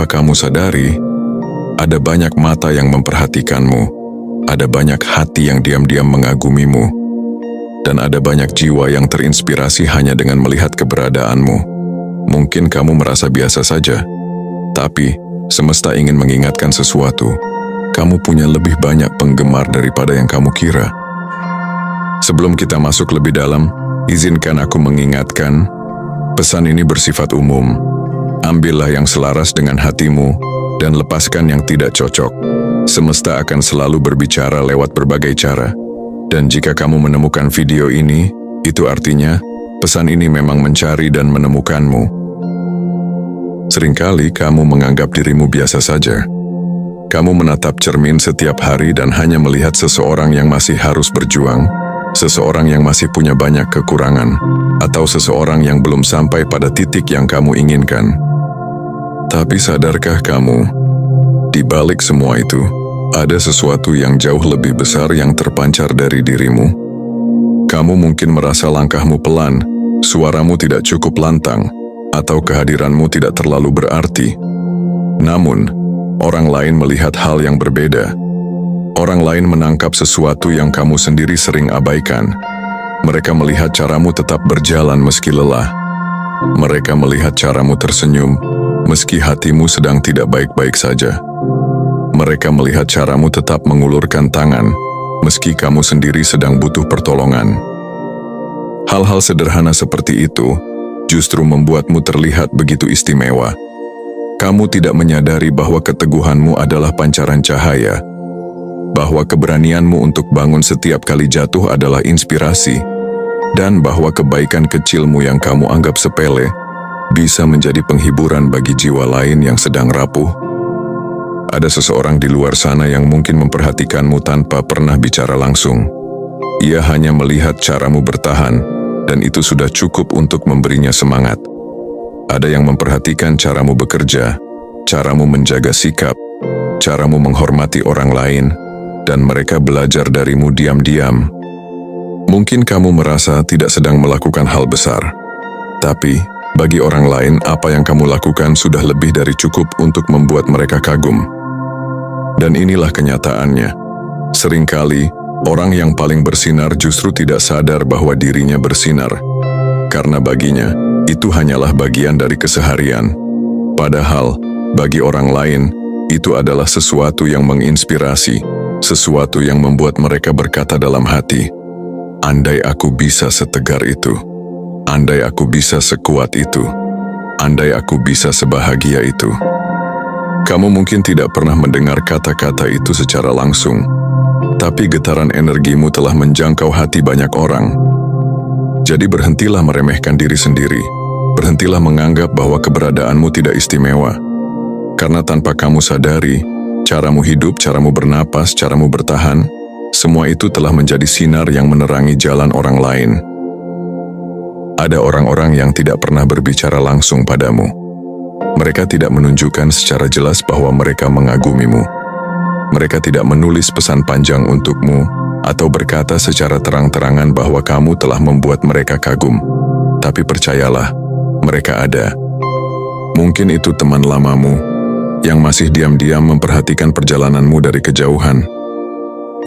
tanpa kamu sadari, ada banyak mata yang memperhatikanmu, ada banyak hati yang diam-diam mengagumimu, dan ada banyak jiwa yang terinspirasi hanya dengan melihat keberadaanmu. Mungkin kamu merasa biasa saja, tapi semesta ingin mengingatkan sesuatu. Kamu punya lebih banyak penggemar daripada yang kamu kira. Sebelum kita masuk lebih dalam, izinkan aku mengingatkan, pesan ini bersifat umum. Ambillah yang selaras dengan hatimu dan lepaskan yang tidak cocok. Semesta akan selalu berbicara lewat berbagai cara. Dan jika kamu menemukan video ini, itu artinya pesan ini memang mencari dan menemukanmu. Seringkali kamu menganggap dirimu biasa saja. Kamu menatap cermin setiap hari dan hanya melihat seseorang yang masih harus berjuang, seseorang yang masih punya banyak kekurangan, atau seseorang yang belum sampai pada titik yang kamu inginkan. Tapi sadarkah kamu, di balik semua itu, ada sesuatu yang jauh lebih besar yang terpancar dari dirimu? Kamu mungkin merasa langkahmu pelan, suaramu tidak cukup lantang, atau kehadiranmu tidak terlalu berarti. Namun, orang lain melihat hal yang berbeda. Orang lain menangkap sesuatu yang kamu sendiri sering abaikan. Mereka melihat caramu tetap berjalan meski lelah. Mereka melihat caramu tersenyum, meski hatimu sedang tidak baik-baik saja. Mereka melihat caramu tetap mengulurkan tangan, meski kamu sendiri sedang butuh pertolongan. Hal-hal sederhana seperti itu justru membuatmu terlihat begitu istimewa. Kamu tidak menyadari bahwa keteguhanmu adalah pancaran cahaya, bahwa keberanianmu untuk bangun setiap kali jatuh adalah inspirasi, dan bahwa kebaikan kecilmu yang kamu anggap sepele bisa menjadi penghiburan bagi jiwa lain yang sedang rapuh. Ada seseorang di luar sana yang mungkin memperhatikanmu tanpa pernah bicara langsung. Ia hanya melihat caramu bertahan, dan itu sudah cukup untuk memberinya semangat. Ada yang memperhatikan caramu bekerja, caramu menjaga sikap, caramu menghormati orang lain, dan mereka belajar darimu diam-diam. Mungkin kamu merasa tidak sedang melakukan hal besar, tapi bagi orang lain apa yang kamu lakukan sudah lebih dari cukup untuk membuat mereka kagum. Dan inilah kenyataannya. Seringkali, orang yang paling bersinar justru tidak sadar bahwa dirinya bersinar. Karena baginya, itu hanyalah bagian dari keseharian. Padahal, bagi orang lain, itu adalah sesuatu yang menginspirasi, sesuatu yang membuat mereka berkata dalam hati, "Andai aku bisa setegar itu, andai aku bisa sekuat itu, andai aku bisa sebahagia itu." Kamu mungkin tidak pernah mendengar kata-kata itu secara langsung, tapi getaran energimu telah menjangkau hati banyak orang. Jadi berhentilah meremehkan diri sendiri, berhentilah menganggap bahwa keberadaanmu tidak istimewa. Karena tanpa kamu sadari, caramu hidup, caramu bernapas, caramu bertahan, semua itu telah menjadi sinar yang menerangi jalan orang lain. Ada orang-orang yang tidak pernah berbicara langsung padamu. Mereka tidak menunjukkan secara jelas bahwa mereka mengagumimu. Mereka tidak menulis pesan panjang untukmu atau berkata secara terang-terangan bahwa kamu telah membuat mereka kagum. Tapi percayalah, mereka ada. Mungkin itu teman lamamu yang masih diam-diam memperhatikan perjalananmu dari kejauhan.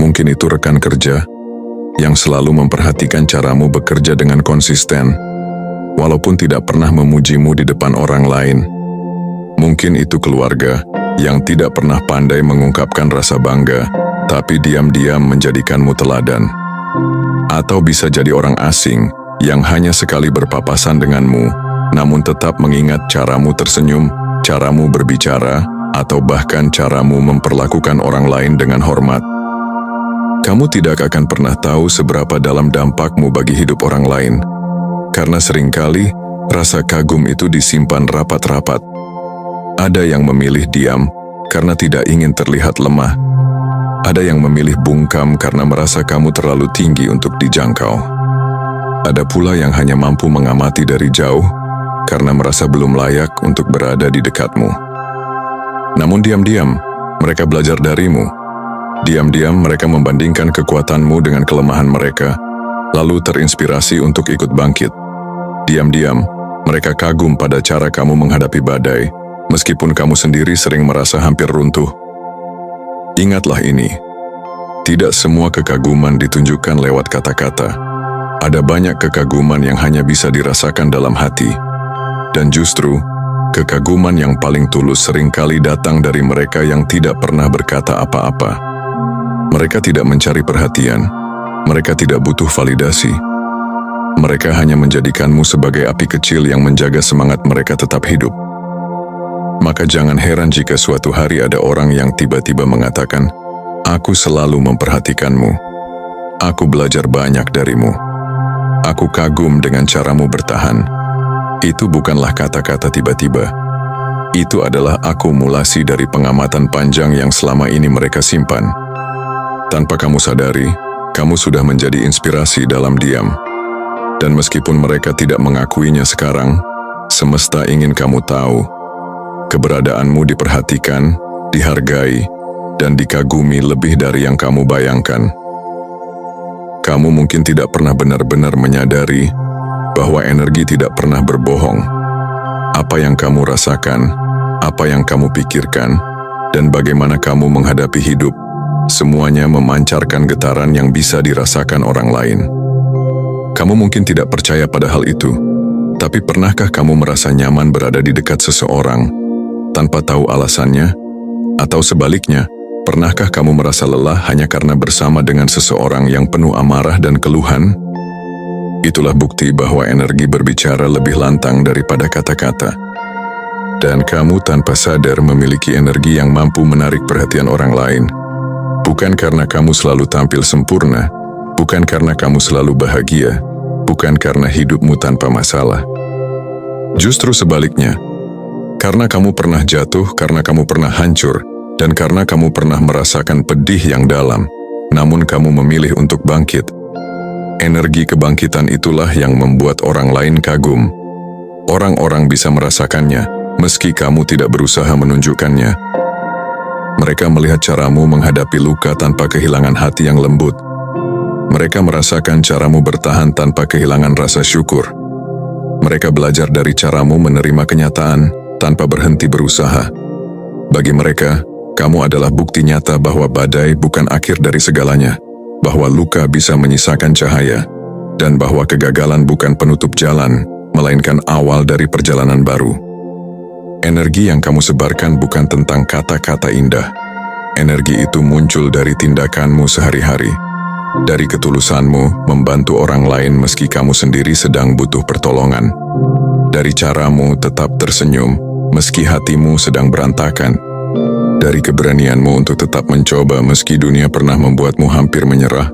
Mungkin itu rekan kerja yang selalu memperhatikan caramu bekerja dengan konsisten, walaupun tidak pernah memujimu di depan orang lain. Mungkin itu keluarga yang tidak pernah pandai mengungkapkan rasa bangga, tapi diam-diam menjadikanmu teladan. Atau bisa jadi orang asing yang hanya sekali berpapasan denganmu, namun tetap mengingat caramu tersenyum, caramu berbicara, atau bahkan caramu memperlakukan orang lain dengan hormat. Kamu tidak akan pernah tahu seberapa dalam dampakmu bagi hidup orang lain, karena seringkali rasa kagum itu disimpan rapat-rapat. Ada yang memilih diam karena tidak ingin terlihat lemah. Ada yang memilih bungkam karena merasa kamu terlalu tinggi untuk dijangkau. Ada pula yang hanya mampu mengamati dari jauh karena merasa belum layak untuk berada di dekatmu. Namun diam-diam, mereka belajar darimu. Diam-diam mereka membandingkan kekuatanmu dengan kelemahan mereka, lalu terinspirasi untuk ikut bangkit. Diam-diam, mereka kagum pada cara kamu menghadapi badai, meskipun kamu sendiri sering merasa hampir runtuh. Ingatlah ini, tidak semua kekaguman ditunjukkan lewat kata-kata. Ada banyak kekaguman yang hanya bisa dirasakan dalam hati. Dan justru, kekaguman yang paling tulus seringkali datang dari mereka yang tidak pernah berkata apa-apa. Mereka tidak mencari perhatian, mereka tidak butuh validasi. Mereka hanya menjadikanmu sebagai api kecil yang menjaga semangat mereka tetap hidup. Maka jangan heran jika suatu hari ada orang yang tiba-tiba mengatakan, "Aku selalu memperhatikanmu. Aku belajar banyak darimu. Aku kagum dengan caramu bertahan." Itu bukanlah kata-kata tiba-tiba. Itu adalah akumulasi dari pengamatan panjang yang selama ini mereka simpan. Tanpa kamu sadari, kamu sudah menjadi inspirasi dalam diam. Dan meskipun mereka tidak mengakuinya sekarang, semesta ingin kamu tahu, keberadaanmu diperhatikan, dihargai, dan dikagumi lebih dari yang kamu bayangkan. Kamu mungkin tidak pernah benar-benar menyadari bahwa energi tidak pernah berbohong. Apa yang kamu rasakan, apa yang kamu pikirkan, dan bagaimana kamu menghadapi hidup, semuanya memancarkan getaran yang bisa dirasakan orang lain. Kamu mungkin tidak percaya pada hal itu, tapi pernahkah kamu merasa nyaman berada di dekat seseorang tanpa tahu alasannya? Atau sebaliknya, pernahkah kamu merasa lelah hanya karena bersama dengan seseorang yang penuh amarah dan keluhan? Itulah bukti bahwa energi berbicara lebih lantang daripada kata-kata. Dan kamu tanpa sadar memiliki energi yang mampu menarik perhatian orang lain. Bukan karena kamu selalu tampil sempurna, bukan karena kamu selalu bahagia, bukan karena hidupmu tanpa masalah. Justru sebaliknya, karena kamu pernah jatuh, karena kamu pernah hancur, dan karena kamu pernah merasakan pedih yang dalam, namun kamu memilih untuk bangkit. Energi kebangkitan itulah yang membuat orang lain kagum. Orang-orang bisa merasakannya, meski kamu tidak berusaha menunjukkannya. Mereka melihat caramu menghadapi luka tanpa kehilangan hati yang lembut. Mereka merasakan caramu bertahan tanpa kehilangan rasa syukur. Mereka belajar dari caramu menerima kenyataan tanpa berhenti berusaha. Bagi mereka, kamu adalah bukti nyata bahwa badai bukan akhir dari segalanya, bahwa luka bisa menyisakan cahaya, dan bahwa kegagalan bukan penutup jalan, melainkan awal dari perjalanan baru. Energi yang kamu sebarkan bukan tentang kata-kata indah. Energi itu muncul dari tindakanmu sehari-hari, dari ketulusanmu membantu orang lain meski kamu sendiri sedang butuh pertolongan, dari caramu tetap tersenyum meski hatimu sedang berantakan, dari keberanianmu untuk tetap mencoba meski dunia pernah membuatmu hampir menyerah.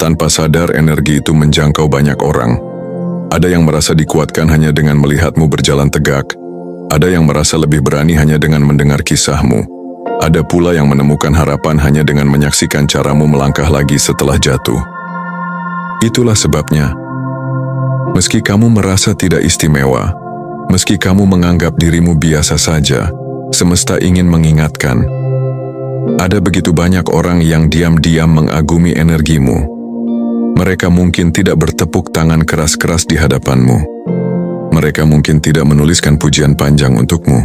Tanpa sadar, energi itu menjangkau banyak orang. Ada yang merasa dikuatkan hanya dengan melihatmu berjalan tegak. Ada yang merasa lebih berani hanya dengan mendengar kisahmu. Ada pula yang menemukan harapan hanya dengan menyaksikan caramu melangkah lagi setelah jatuh. Itulah sebabnya, meski kamu merasa tidak istimewa, meski kamu menganggap dirimu biasa saja, semesta ingin mengingatkan, ada begitu banyak orang yang diam-diam mengagumi energimu. Mereka mungkin tidak bertepuk tangan keras-keras di hadapanmu. Mereka mungkin tidak menuliskan pujian panjang untukmu.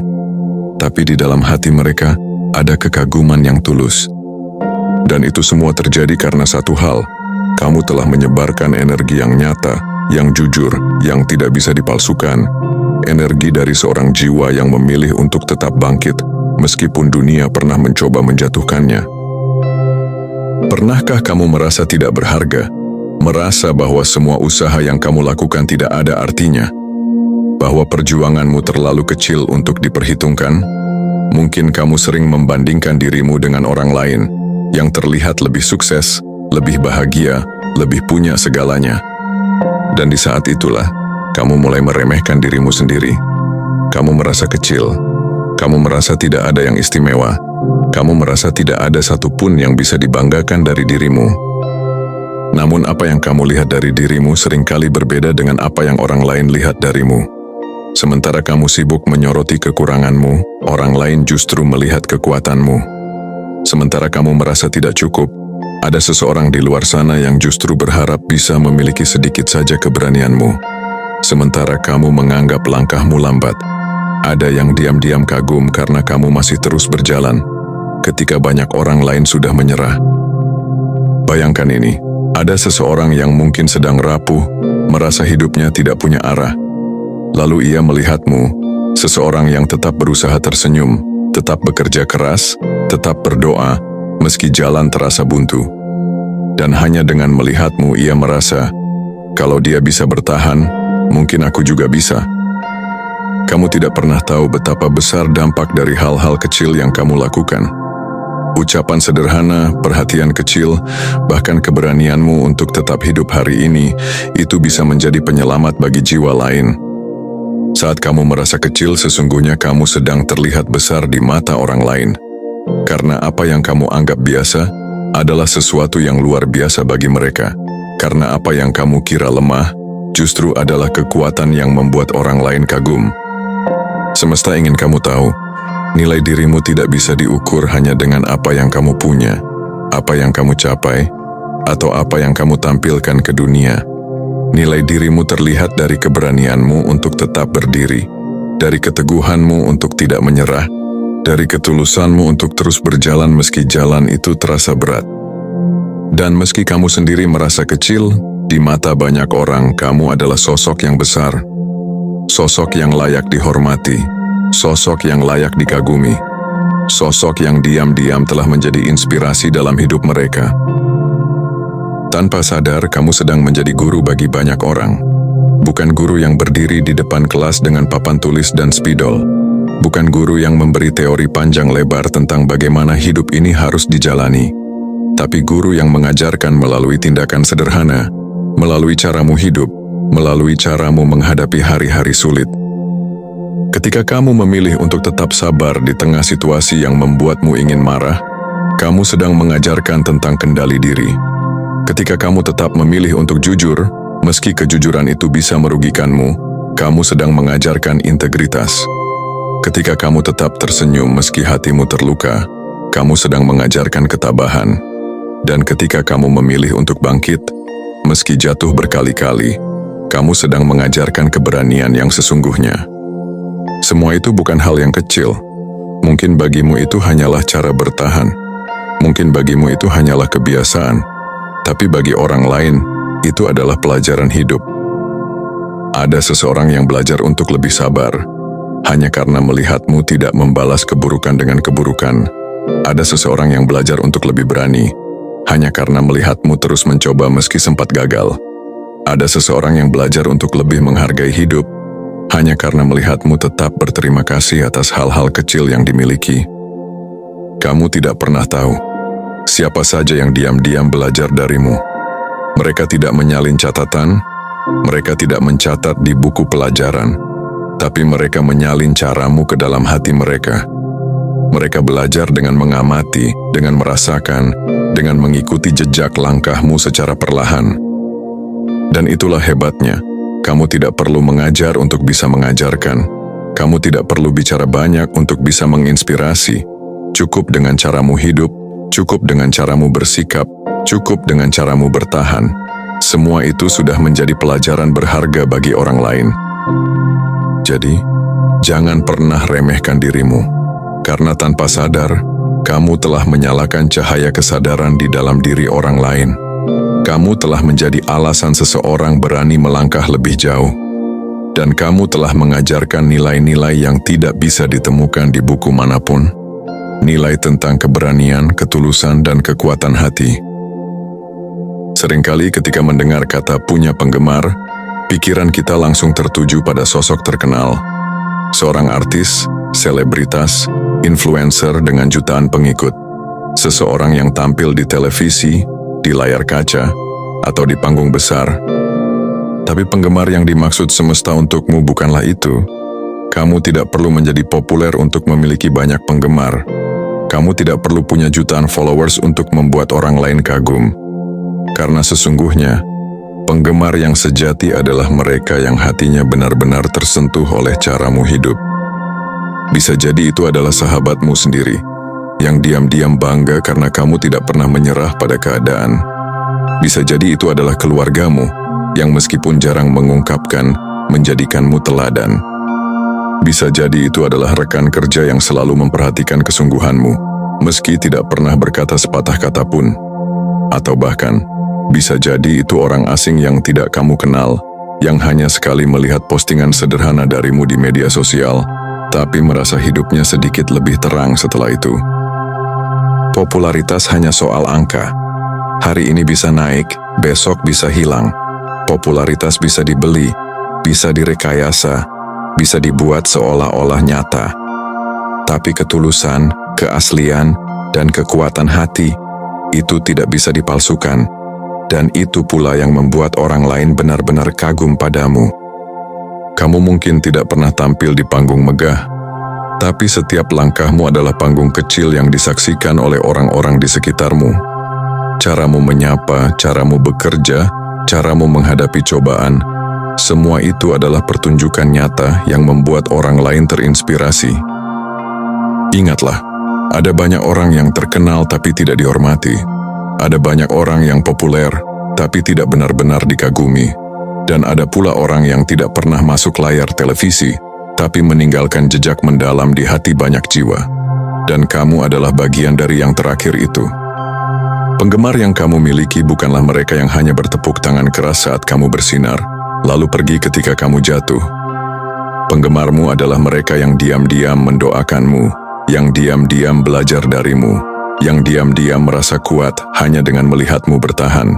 Tapi di dalam hati mereka ada kekaguman yang tulus. Dan itu semua terjadi karena satu hal, kamu telah menyebarkan energi yang nyata, yang jujur, yang tidak bisa dipalsukan. Energi dari seorang jiwa yang memilih untuk tetap bangkit, meskipun dunia pernah mencoba menjatuhkannya. Pernahkah kamu merasa tidak berharga? Merasa bahwa semua usaha yang kamu lakukan tidak ada artinya? Bahwa perjuanganmu terlalu kecil untuk diperhitungkan? Mungkin kamu sering membandingkan dirimu dengan orang lain, yang terlihat lebih sukses, lebih bahagia, lebih punya segalanya. Dan di saat itulah, kamu mulai meremehkan dirimu sendiri. Kamu merasa kecil. Kamu merasa tidak ada yang istimewa. Kamu merasa tidak ada satupun yang bisa dibanggakan dari dirimu. Namun apa yang kamu lihat dari dirimu seringkali berbeda dengan apa yang orang lain lihat darimu. Sementara kamu sibuk menyoroti kekuranganmu, orang lain justru melihat kekuatanmu. Sementara kamu merasa tidak cukup, ada seseorang di luar sana yang justru berharap bisa memiliki sedikit saja keberanianmu. Sementara kamu menganggap langkahmu lambat, Ada yang diam-diam kagum karena kamu masih terus berjalan, ketika banyak orang lain sudah menyerah. Bayangkan ini, ada seseorang yang mungkin sedang rapuh, merasa hidupnya tidak punya arah. Lalu ia melihatmu, seseorang yang tetap berusaha tersenyum, tetap bekerja keras, tetap berdoa, meski jalan terasa buntu. Dan hanya dengan melihatmu ia merasa, kalau dia bisa bertahan, mungkin aku juga bisa. Kamu tidak pernah tahu betapa besar dampak dari hal-hal kecil yang kamu lakukan. Ucapan sederhana, perhatian kecil, bahkan keberanianmu untuk tetap hidup hari ini, itu bisa menjadi penyelamat bagi jiwa lain. Saat kamu merasa kecil, sesungguhnya kamu sedang terlihat besar di mata orang lain. Karena apa yang kamu anggap biasa, adalah sesuatu yang luar biasa bagi mereka. Karena apa yang kamu kira lemah, justru adalah kekuatan yang membuat orang lain kagum. Semesta ingin kamu tahu, nilai dirimu tidak bisa diukur hanya dengan apa yang kamu punya, apa yang kamu capai, atau apa yang kamu tampilkan ke dunia. Nilai dirimu terlihat dari keberanianmu untuk tetap berdiri, dari keteguhanmu untuk tidak menyerah, dari ketulusanmu untuk terus berjalan meski jalan itu terasa berat. Dan meski kamu sendiri merasa kecil, di mata banyak orang kamu adalah sosok yang besar. Sosok yang layak dihormati, sosok yang layak dikagumi, sosok yang diam-diam telah menjadi inspirasi dalam hidup mereka. Tanpa sadar, kamu sedang menjadi guru bagi banyak orang. Bukan guru yang berdiri di depan kelas dengan papan tulis dan spidol. Bukan guru yang memberi teori panjang lebar tentang bagaimana hidup ini harus dijalani. Tapi guru yang mengajarkan melalui tindakan sederhana, melalui caramu hidup, melalui caramu menghadapi hari-hari sulit. Ketika kamu memilih untuk tetap sabar di tengah situasi yang membuatmu ingin marah, kamu sedang mengajarkan tentang kendali diri. Ketika kamu tetap memilih untuk jujur, meski kejujuran itu bisa merugikanmu, kamu sedang mengajarkan integritas. Ketika kamu tetap tersenyum meski hatimu terluka, kamu sedang mengajarkan ketabahan. Dan ketika kamu memilih untuk bangkit, meski jatuh berkali-kali, kamu sedang mengajarkan keberanian yang sesungguhnya. Semua itu bukan hal yang kecil. Mungkin bagimu itu hanyalah cara bertahan. Mungkin bagimu itu hanyalah kebiasaan. Tapi bagi orang lain, itu adalah pelajaran hidup. Ada seseorang yang belajar untuk lebih sabar, hanya karena melihatmu tidak membalas keburukan dengan keburukan. Ada seseorang yang belajar untuk lebih berani, hanya karena melihatmu terus mencoba meski sempat gagal. Ada seseorang yang belajar untuk lebih menghargai hidup, hanya karena melihatmu tetap berterima kasih atas hal-hal kecil yang dimiliki. Kamu tidak pernah tahu siapa saja yang diam-diam belajar darimu. Mereka tidak menyalin catatan, mereka tidak mencatat di buku pelajaran, tapi mereka menyalin caramu ke dalam hati mereka. Mereka belajar dengan mengamati, dengan merasakan, dengan mengikuti jejak langkahmu secara perlahan. Dan itulah hebatnya, kamu tidak perlu mengajar untuk bisa mengajarkan. Kamu tidak perlu bicara banyak untuk bisa menginspirasi. Cukup dengan caramu hidup, cukup dengan caramu bersikap, cukup dengan caramu bertahan. Semua itu sudah menjadi pelajaran berharga bagi orang lain. Jadi, jangan pernah remehkan dirimu, karena tanpa sadar, kamu telah menyalakan cahaya kesadaran di dalam diri orang lain. Kamu telah menjadi alasan seseorang berani melangkah lebih jauh. Dan kamu telah mengajarkan nilai-nilai yang tidak bisa ditemukan di buku manapun. Nilai tentang keberanian, ketulusan, dan kekuatan hati. Seringkali ketika mendengar kata punya penggemar, pikiran kita langsung tertuju pada sosok terkenal. Seorang artis, selebritas, influencer dengan jutaan pengikut. Seseorang yang tampil di televisi, di layar kaca, atau di panggung besar. Tapi penggemar yang dimaksud semesta untukmu bukanlah itu. Kamu tidak perlu menjadi populer untuk memiliki banyak penggemar. Kamu tidak perlu punya jutaan followers untuk membuat orang lain kagum. Karena sesungguhnya, penggemar yang sejati adalah mereka yang hatinya benar-benar tersentuh oleh caramu hidup. Bisa jadi itu adalah sahabatmu sendiri, yang diam-diam bangga karena kamu tidak pernah menyerah pada keadaan. Bisa jadi itu adalah keluargamu, yang meskipun jarang mengungkapkan, menjadikanmu teladan. Bisa jadi itu adalah rekan kerja yang selalu memperhatikan kesungguhanmu, meski tidak pernah berkata sepatah kata pun. Atau bahkan, bisa jadi itu orang asing yang tidak kamu kenal, yang hanya sekali melihat postingan sederhana darimu di media sosial, tapi merasa hidupnya sedikit lebih terang setelah itu. Popularitas hanya soal angka. Hari ini bisa naik, besok bisa hilang. Popularitas bisa dibeli, bisa direkayasa, bisa dibuat seolah-olah nyata. Tapi ketulusan, keaslian, dan kekuatan hati itu tidak bisa dipalsukan. Dan itu pula yang membuat orang lain benar-benar kagum padamu. Kamu mungkin tidak pernah tampil di panggung megah, tapi setiap langkahmu adalah panggung kecil yang disaksikan oleh orang-orang di sekitarmu. Caramu menyapa, caramu bekerja, caramu menghadapi cobaan, semua itu adalah pertunjukan nyata yang membuat orang lain terinspirasi. Ingatlah, ada banyak orang yang terkenal tapi tidak dihormati. Ada banyak orang yang populer tapi tidak benar-benar dikagumi. Dan ada pula orang yang tidak pernah masuk layar televisi tapi meninggalkan jejak mendalam di hati banyak jiwa. Dan kamu adalah bagian dari yang terakhir itu. Penggemar yang kamu miliki bukanlah mereka yang hanya bertepuk tangan keras saat kamu bersinar, lalu pergi ketika kamu jatuh. Penggemarmu adalah mereka yang diam-diam mendoakanmu, yang diam-diam belajar darimu, yang diam-diam merasa kuat hanya dengan melihatmu bertahan.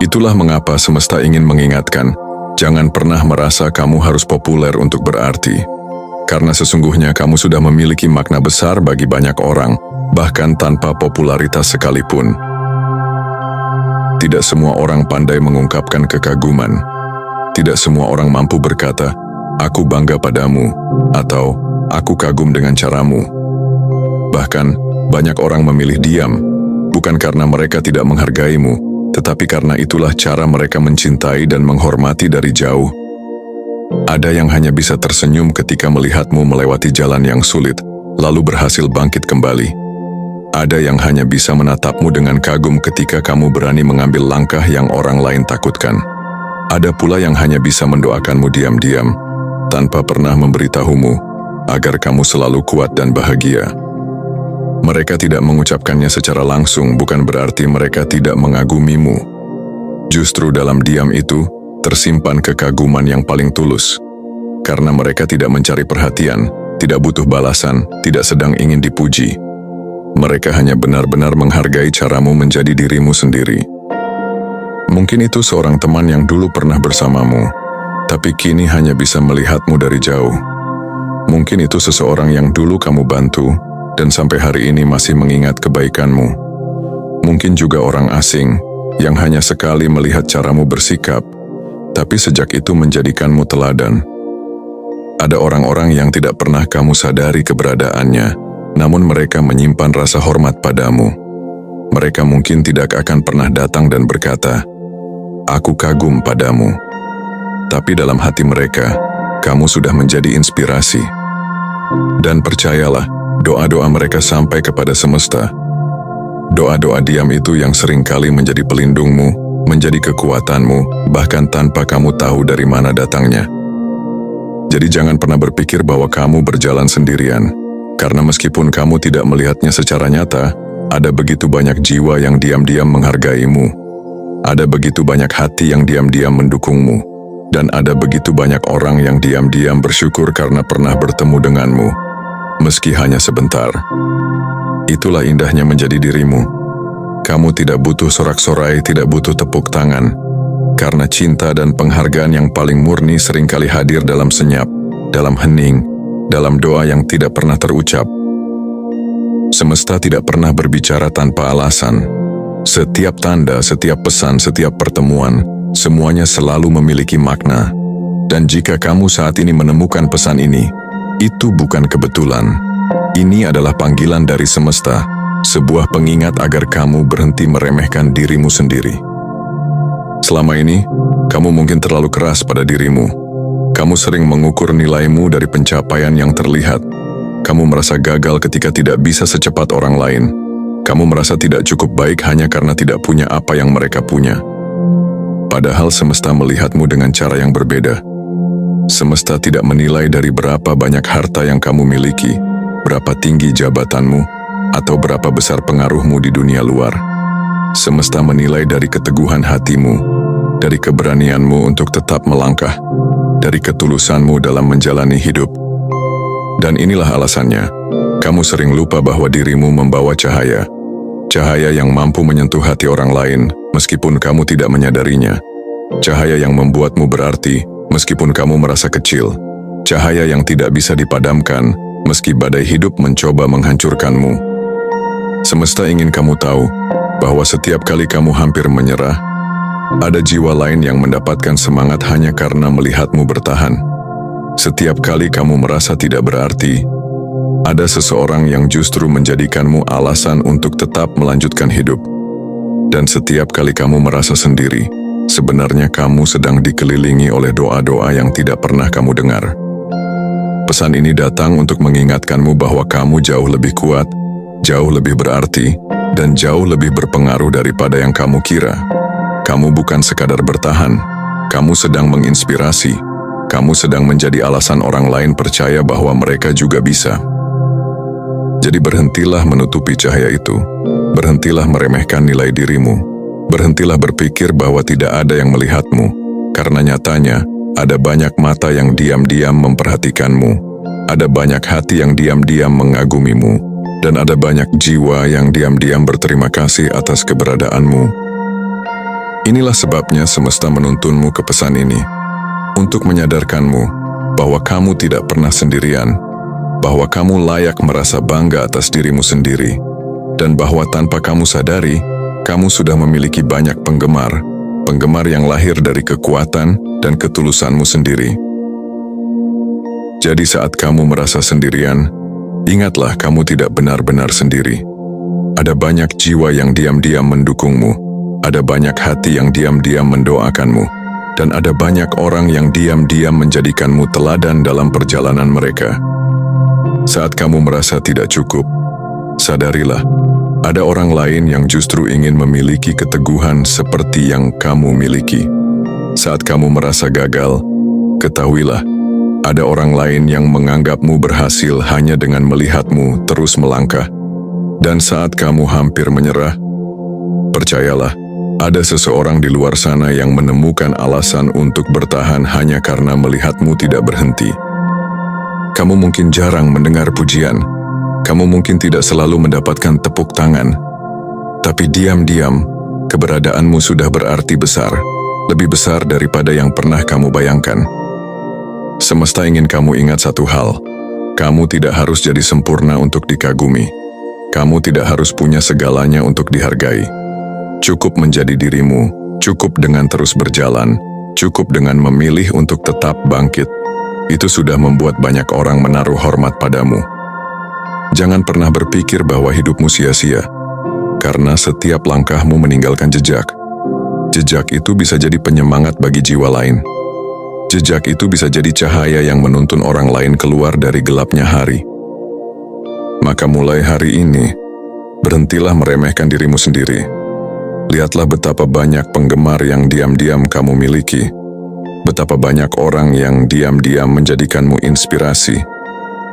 Itulah mengapa semesta ingin mengingatkan, jangan pernah merasa kamu harus populer untuk berarti. Karena sesungguhnya kamu sudah memiliki makna besar bagi banyak orang, bahkan tanpa popularitas sekalipun. Tidak semua orang pandai mengungkapkan kekaguman. Tidak semua orang mampu berkata, "Aku bangga padamu," atau "Aku kagum dengan caramu." Bahkan, banyak orang memilih diam, bukan karena mereka tidak menghargaimu, tetapi karena itulah cara mereka mencintai dan menghormati dari jauh. Ada yang hanya bisa tersenyum ketika melihatmu melewati jalan yang sulit, lalu berhasil bangkit kembali. Ada yang hanya bisa menatapmu dengan kagum ketika kamu berani mengambil langkah yang orang lain takutkan. Ada pula yang hanya bisa mendoakanmu diam-diam, tanpa pernah memberitahumu, agar kamu selalu kuat dan bahagia. Mereka tidak mengucapkannya secara langsung, bukan berarti mereka tidak mengagumimu. Justru dalam diam itu, tersimpan kekaguman yang paling tulus. Karena mereka tidak mencari perhatian, tidak butuh balasan, tidak sedang ingin dipuji. Mereka hanya benar-benar menghargai caramu menjadi dirimu sendiri. Mungkin itu seorang teman yang dulu pernah bersamamu, tapi kini hanya bisa melihatmu dari jauh. Mungkin itu seseorang yang dulu kamu bantu, dan sampai hari ini masih mengingat kebaikanmu. Mungkin juga orang asing, yang hanya sekali melihat caramu bersikap, tapi sejak itu menjadikanmu teladan. Ada orang-orang yang tidak pernah kamu sadari keberadaannya, namun mereka menyimpan rasa hormat padamu. Mereka mungkin tidak akan pernah datang dan berkata, "Aku kagum padamu." Tapi dalam hati mereka, kamu sudah menjadi inspirasi. Dan percayalah, doa-doa mereka sampai kepada semesta. Doa-doa diam itu yang seringkali menjadi pelindungmu, menjadi kekuatanmu, bahkan tanpa kamu tahu dari mana datangnya. Jadi jangan pernah berpikir bahwa kamu berjalan sendirian, karena meskipun kamu tidak melihatnya secara nyata, ada begitu banyak jiwa yang diam-diam menghargaimu. Ada begitu banyak hati yang diam-diam mendukungmu, dan ada begitu banyak orang yang diam-diam bersyukur karena pernah bertemu denganmu, meski hanya sebentar. Itulah indahnya menjadi dirimu. Kamu tidak butuh sorak-sorai, tidak butuh tepuk tangan, karena cinta dan penghargaan yang paling murni seringkali hadir dalam senyap, dalam hening, dalam doa yang tidak pernah terucap. Semesta tidak pernah berbicara tanpa alasan. Setiap tanda, setiap pesan, setiap pertemuan, semuanya selalu memiliki makna. Dan jika kamu saat ini menemukan pesan ini, itu bukan kebetulan. Ini adalah panggilan dari semesta. Sebuah pengingat agar kamu berhenti meremehkan dirimu sendiri. Selama ini, kamu mungkin terlalu keras pada dirimu. Kamu sering mengukur nilaimu dari pencapaian yang terlihat. Kamu merasa gagal ketika tidak bisa secepat orang lain. Kamu merasa tidak cukup baik hanya karena tidak punya apa yang mereka punya. Padahal semesta melihatmu dengan cara yang berbeda. Semesta tidak menilai dari berapa banyak harta yang kamu miliki, berapa tinggi jabatanmu, atau berapa besar pengaruhmu di dunia luar. Semesta menilai dari keteguhan hatimu, dari keberanianmu untuk tetap melangkah, dari ketulusanmu dalam menjalani hidup. Dan inilah alasannya, kamu sering lupa bahwa dirimu membawa cahaya. Cahaya yang mampu menyentuh hati orang lain, meskipun kamu tidak menyadarinya. Cahaya yang membuatmu berarti, meskipun kamu merasa kecil. Cahaya yang tidak bisa dipadamkan, meski badai hidup mencoba menghancurkanmu. Semesta ingin kamu tahu bahwa setiap kali kamu hampir menyerah, ada jiwa lain yang mendapatkan semangat hanya karena melihatmu bertahan. Setiap kali kamu merasa tidak berarti, ada seseorang yang justru menjadikanmu alasan untuk tetap melanjutkan hidup. Dan setiap kali kamu merasa sendiri, sebenarnya kamu sedang dikelilingi oleh doa-doa yang tidak pernah kamu dengar. Pesan ini datang untuk mengingatkanmu bahwa kamu jauh lebih kuat, jauh lebih berarti, dan jauh lebih berpengaruh daripada yang kamu kira. Kamu bukan sekadar bertahan, kamu sedang menginspirasi, kamu sedang menjadi alasan orang lain percaya bahwa mereka juga bisa. Jadi berhentilah menutupi cahaya itu, berhentilah meremehkan nilai dirimu, berhentilah berpikir bahwa tidak ada yang melihatmu, karena nyatanya ada banyak mata yang diam-diam memperhatikanmu, ada banyak hati yang diam-diam mengagumimu, dan ada banyak jiwa yang diam-diam berterima kasih atas keberadaanmu. Inilah sebabnya semesta menuntunmu ke pesan ini, untuk menyadarkanmu bahwa kamu tidak pernah sendirian, bahwa kamu layak merasa bangga atas dirimu sendiri, dan bahwa tanpa kamu sadari, kamu sudah memiliki banyak penggemar yang lahir dari kekuatan dan ketulusanmu sendiri. Jadi saat kamu merasa sendirian, ingatlah kamu tidak benar-benar sendiri. Ada banyak jiwa yang diam-diam mendukungmu, ada banyak hati yang diam-diam mendoakanmu, dan ada banyak orang yang diam-diam menjadikanmu teladan dalam perjalanan mereka. Saat kamu merasa tidak cukup, sadarilah, ada orang lain yang justru ingin memiliki keteguhan seperti yang kamu miliki. Saat kamu merasa gagal, ketahuilah, ada orang lain yang menganggapmu berhasil hanya dengan melihatmu terus melangkah. Dan saat kamu hampir menyerah, percayalah, ada seseorang di luar sana yang menemukan alasan untuk bertahan hanya karena melihatmu tidak berhenti. Kamu mungkin jarang mendengar pujian, kamu mungkin tidak selalu mendapatkan tepuk tangan, tapi diam-diam, keberadaanmu sudah berarti besar, lebih besar daripada yang pernah kamu bayangkan. Semesta ingin kamu ingat satu hal, kamu tidak harus jadi sempurna untuk dikagumi, kamu tidak harus punya segalanya untuk dihargai. Cukup menjadi dirimu, cukup dengan terus berjalan, cukup dengan memilih untuk tetap bangkit. Itu sudah membuat banyak orang menaruh hormat padamu. Jangan pernah berpikir bahwa hidupmu sia-sia, karena setiap langkahmu meninggalkan jejak. Jejak itu bisa jadi penyemangat bagi jiwa lain. Jejak itu bisa jadi cahaya yang menuntun orang lain keluar dari gelapnya hari. Maka mulai hari ini, berhentilah meremehkan dirimu sendiri. Lihatlah betapa banyak penggemar yang diam-diam kamu miliki. Betapa banyak orang yang diam-diam menjadikanmu inspirasi,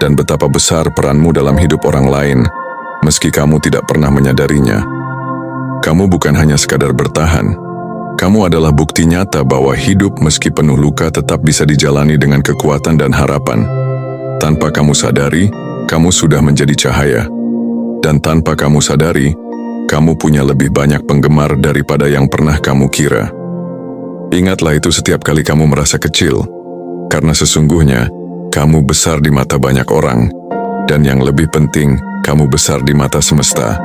dan betapa besar peranmu dalam hidup orang lain, meski kamu tidak pernah menyadarinya. Kamu bukan hanya sekadar bertahan, kamu adalah bukti nyata bahwa hidup meski penuh luka tetap bisa dijalani dengan kekuatan dan harapan. Tanpa kamu sadari, kamu sudah menjadi cahaya. Dan tanpa kamu sadari, kamu punya lebih banyak penggemar daripada yang pernah kamu kira. Ingatlah itu setiap kali kamu merasa kecil, karena sesungguhnya kamu besar di mata banyak orang, dan yang lebih penting, kamu besar di mata semesta.